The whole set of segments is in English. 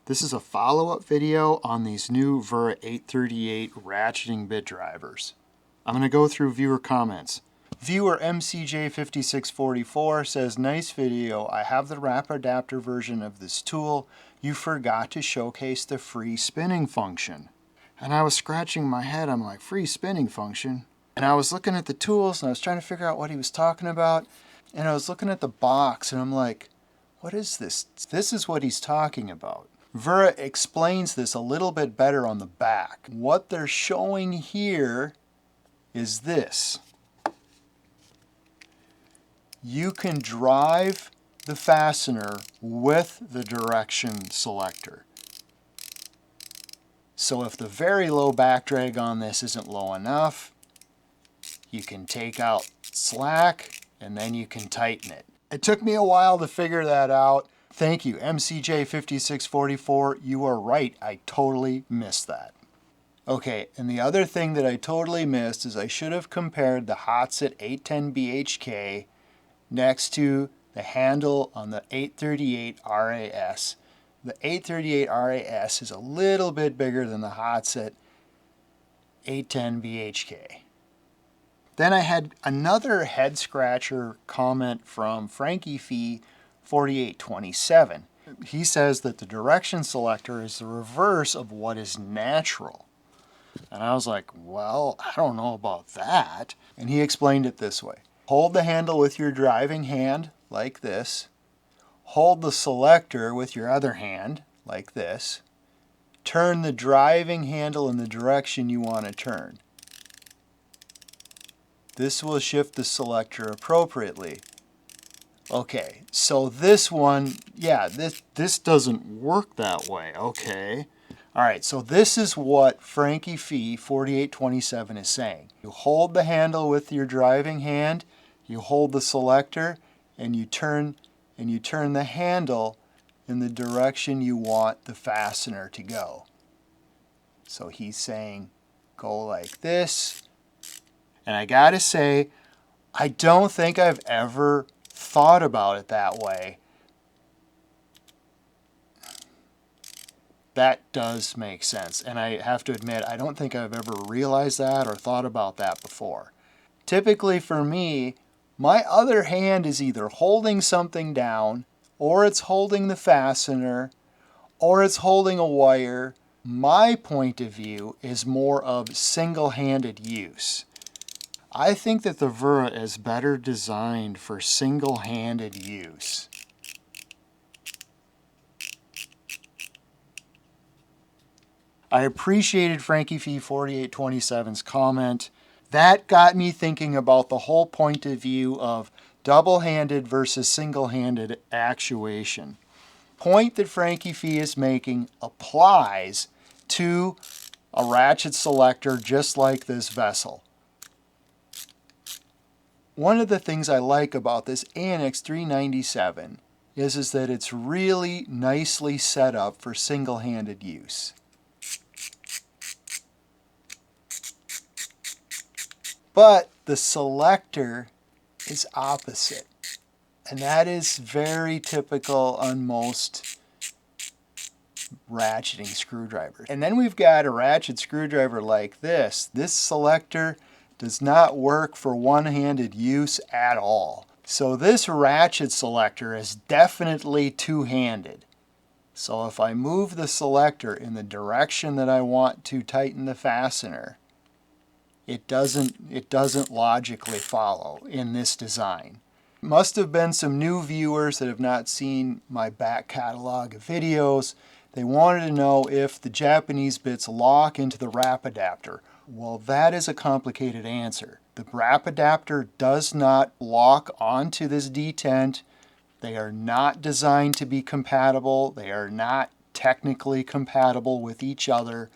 This is a follow-up video on these new Wera 838 ratcheting bit drivers. I'm going to go through viewer comments. Viewer MCJ5644 says, "Nice video. I have the wrap adapter version of this tool. You forgot to showcase the free spinning function." And I was scratching my head. I'm like, free spinning function? And I was looking at the tools and I was trying to figure out what he was talking about. And I was looking at the box and I'm like, what is this? This is what he's talking about. Wera explains this a little bit better on the back. What they're showing here is this. You can drive the fastener with the direction selector. So if the very low back drag on this isn't low enough, you can take out slack and then you can tighten it. It took me a while to figure that out. Thank you, MCJ5644. You are right, I totally missed that. Okay, and the other thing that I totally missed is I should have compared the Hazet 810BHK next to the handle on the 838 RAS. The 838 RAS is a little bit bigger than the Hazet 810BHK. Then I had another head scratcher comment from Frankie Fee 4827. He says that the direction selector is the reverse of what is natural. And I was like, well, I don't know about that. And he explained it this way. Hold the handle with your driving hand, like this. Hold the selector with your other hand, like this. Turn the driving handle in the direction you want to turn. This will shift the selector appropriately. Okay, so this one, yeah, this doesn't work that way, okay. All right, so this is what Frankie Fee 4827 is saying. You hold the handle with your driving hand, you hold the selector, and you turn the handle in the direction you want the fastener to go. So he's saying go like this. And I gotta say, I don't think I've ever thought about it that way. That does make sense. And I have to admit, I don't think I've ever realized that or thought about that before. Typically for me, my other hand is either holding something down, or it's holding the fastener, or it's holding a wire. My point of view is more of single-handed use. I think that the Wera is better designed for single-handed use. I appreciated Frankie Fee 4827's comment. That got me thinking about the whole point of view of double-handed versus single-handed actuation. Point that Frankie Fee is making applies to a ratchet selector just like this vessel. One of the things I like about this Annex 397 is that it's really nicely set up for single-handed use. But the selector is opposite. And that is very typical on most ratcheting screwdrivers. And then we've got a ratchet screwdriver like this. This selector does not work for one-handed use at all. So this ratchet selector is definitely two-handed. So if I move the selector in the direction that I want to tighten the fastener, it doesn't logically follow in this design. Must have been some new viewers that have not seen my back catalog of videos. They wanted to know if the Japanese bits lock into the wrap adapter. Well, that is a complicated answer. The wrap adapter does not lock onto this detent. They are not designed to be compatible. They are not technically compatible with each other.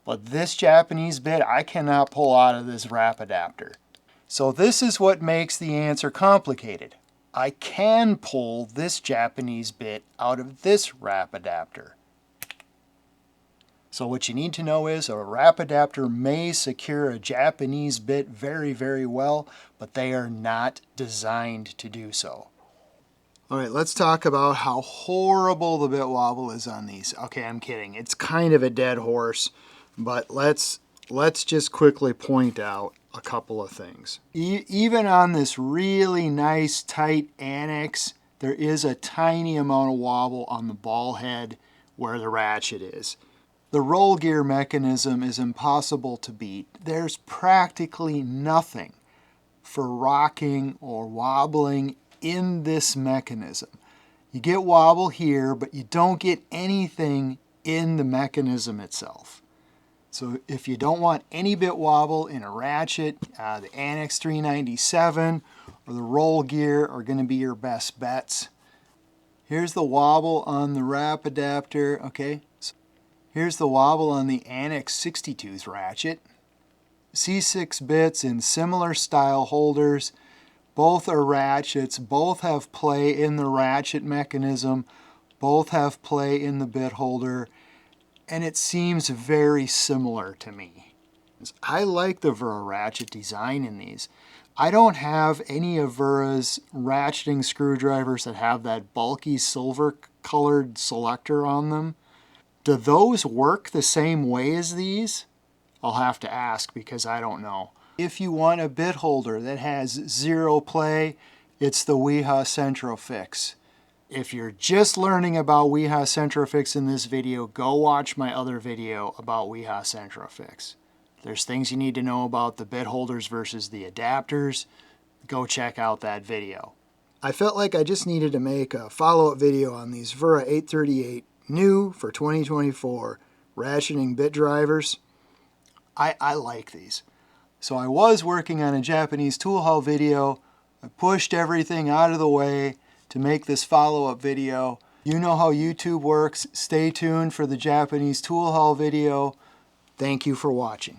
But this Japanese bit, I cannot pull out of this wrap adapter. So this is what makes the answer complicated. I can pull this Japanese bit out of this wrap adapter. So what you need to know is a wrap adapter may secure a Japanese bit very, very well, but they are not designed to do so. All right, let's talk about how horrible the bit wobble is on these. Okay, I'm kidding. It's kind of a dead horse, but let's just quickly point out a couple of things. Even on this really nice tight annex, there is a tiny amount of wobble on the ball head where the ratchet is. The roll gear mechanism is impossible to beat. There's practically nothing for rocking or wobbling in this mechanism. You get wobble here, but you don't get anything in the mechanism itself. So if you don't want any bit wobble in a ratchet, the Annex 397 or the roll gear are going to be your best bets. Here's the wobble on the wrap adapter, okay? So here's the wobble on the Annex 60-tooth ratchet. C6 bits in similar style holders. Both are ratchets, both have play in the ratchet mechanism, both have play in the bit holder, and it seems very similar to me. I like the Wera ratchet design in these. I don't have any of Wera's ratcheting screwdrivers that have that bulky silver colored selector on them. Do those work the same way as these? I'll have to ask because I don't know. If you want a bit holder that has zero play, it's the Wera ClicFix. If you're just learning about Wera ClicFix in this video, go watch my other video about Wera ClicFix. There's things you need to know about the bit holders versus the adapters. Go check out that video. I felt like I just needed to make a follow-up video on these Wera 838 new for 2024 ratcheting bit drivers. I like these. So I was working on a Japanese tool haul video. I pushed everything out of the way to make this follow-up video. You know how YouTube works. Stay tuned for the Japanese tool haul video. Thank you for watching.